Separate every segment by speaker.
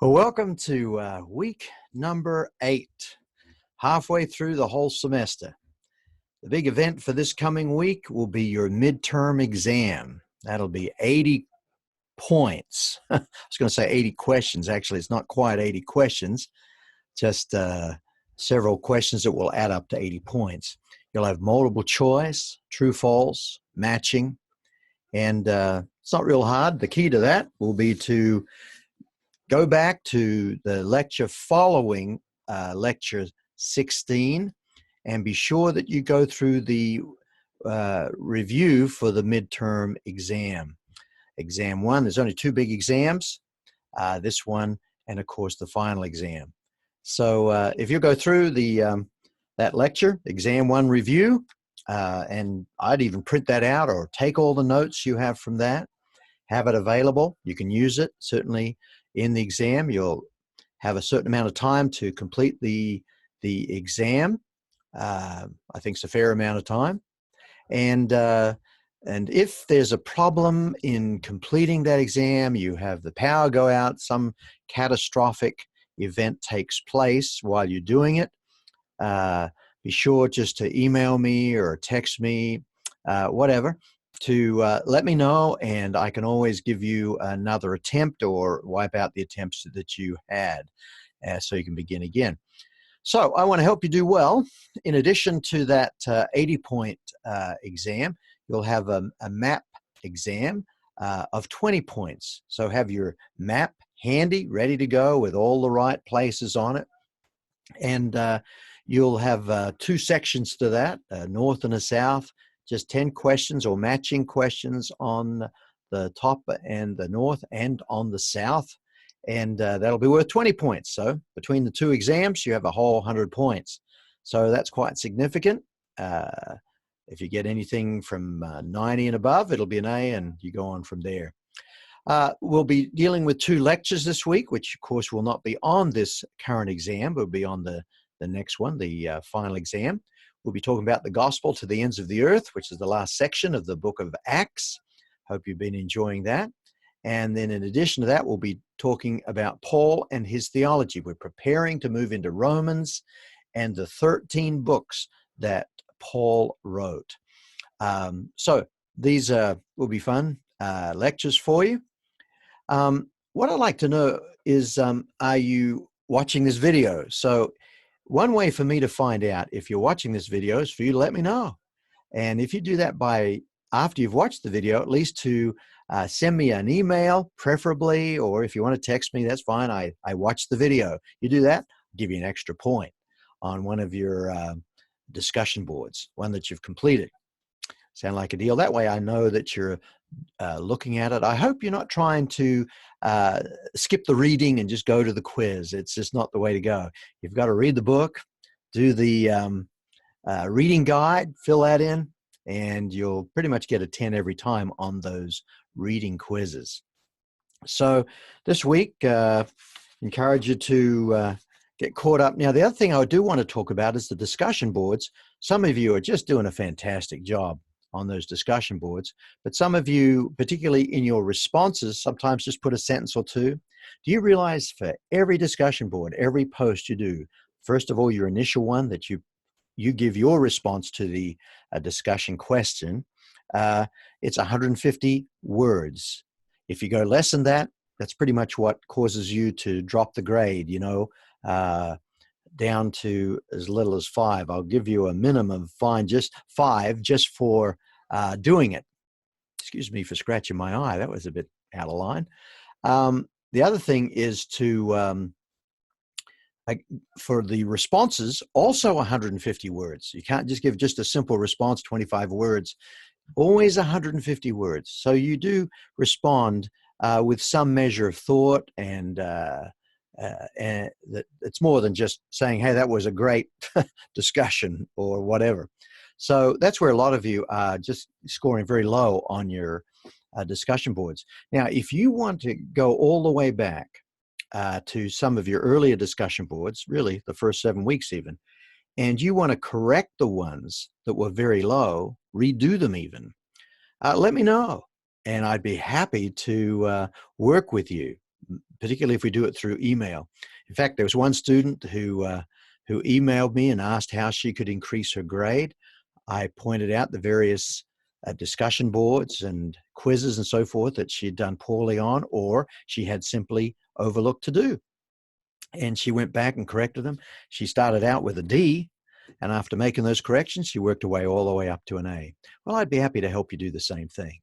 Speaker 1: Well, welcome to week number 8, halfway through the whole semester. The big event for this coming week will be your midterm exam. That'll be 80 points. I was going to say 80 questions. Actually, it's not quite 80 questions, just several questions that will add up to 80 points. You'll have multiple choice, true, false, matching, and it's not real hard. The key to that will be to go back to the lecture following lecture 16 and be sure that you go through the review for the midterm exam. Exam 1, there's only 2 big exams, this one and of course the final exam. So if you go through that lecture, exam 1 review, and I'd even print that out or take all the notes you have from that, have it available. You can use it certainly in the exam. You'll have a certain amount of time to complete the exam. I think it's a fair amount of time. And if there's a problem in completing that exam, you have the power go out, some catastrophic event takes place while you're doing it, be sure just to email me or text me, whatever, to let me know, and I can always give you another attempt or wipe out the attempts that you had, so you can begin again. So I want to help you do well. In addition to that 80-point exam, you'll have a map exam of 20 points. So have your map handy, ready to go with all the right places on it. And you'll have 2 sections to that, a north and a south, just 10 questions or matching questions on the top and the north and on the south. And that'll be worth 20 points. So between the 2 exams, you have a whole 100 points. So that's quite significant. If you get anything from 90 and above, it'll be an A, and you go on from there. We'll be dealing with 2 lectures this week, which of course will not be on this current exam, but will be on the next one, the final exam. We'll be talking about the gospel to the ends of the earth, which is the last section of the book of Acts. Hope you've been enjoying that. And then in addition to that, we'll be talking about Paul and his theology. We're preparing to move into Romans and the 13 books that Paul wrote. So these will be fun lectures for you. What I'd like to know is, are you watching this video? So one way for me to find out if you're watching this video is for you to let me know. And if you do that by, after you've watched the video, at least to send me an email, preferably, or if you want to text me, that's fine. I watched the video. You do that, I'll give you an extra point on one of your discussion boards, one that you've completed. Sound like a deal? That way I know that you're looking at it. I hope you're not trying to skip the reading and just go to the quiz. It's just not the way to go. You've got to read the book, do the reading guide, fill that in, and you'll pretty much get a 10 every time on those reading quizzes. So this week, encourage you to get caught up. Now, the other thing I do want to talk about is the discussion boards. Some of you are just doing a fantastic job on those discussion boards, but some of you, particularly in your responses, sometimes just put a sentence or 2. Do you realize for every discussion board, every post you do, first of all, your initial one that you give your response to the discussion question, it's 150 words. If you go less than that, that's pretty much what causes you to drop the grade, down to as little as 5. I'll give you a minimum fine, just 5, just for doing it. Excuse me for scratching my eye. That was a bit out of line. The other thing is to, for the responses, also 150 words. You can't just give just a simple response, 25 words, always 150 words. So you do respond with some measure of thought, and that it's more than just saying, hey, that was a great discussion or whatever. So that's where a lot of you are just scoring very low on your discussion boards. Now, if you want to go all the way back to some of your earlier discussion boards, really the first 7 weeks even, and you want to correct the ones that were very low, redo them even, let me know. And I'd be happy to work with you particularly if we do it through email. In fact, there was one student who emailed me and asked how she could increase her grade. I pointed out the various discussion boards and quizzes and so forth that she had done poorly on, or she had simply overlooked to do. And she went back and corrected them. She started out with a D, and after making those corrections, she worked her way all the way up to an A. Well, I'd be happy to help you do the same thing.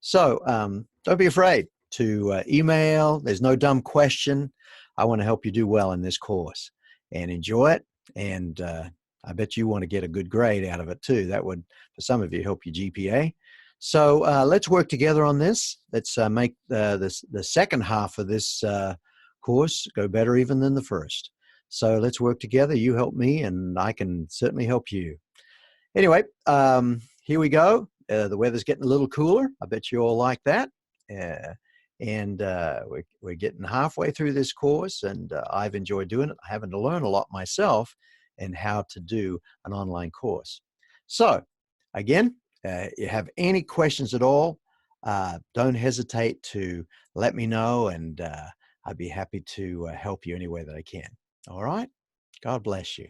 Speaker 1: So don't be afraid to email. There's no dumb question. I want to help you do well in this course and enjoy it. And I bet you want to get a good grade out of it too. That would, for some of you, help your GPA. So let's work together on this. Let's make the second half of this course go better even than the first. So let's work together. You help me, and I can certainly help you. Anyway, here we go. The weather's getting a little cooler. I bet you all like that. And we're getting halfway through this course, and I've enjoyed doing it, having to learn a lot myself and how to do an online course. So again, you have any questions at all, don't hesitate to let me know, and I'd be happy to help you any way that I can. All right? God bless you.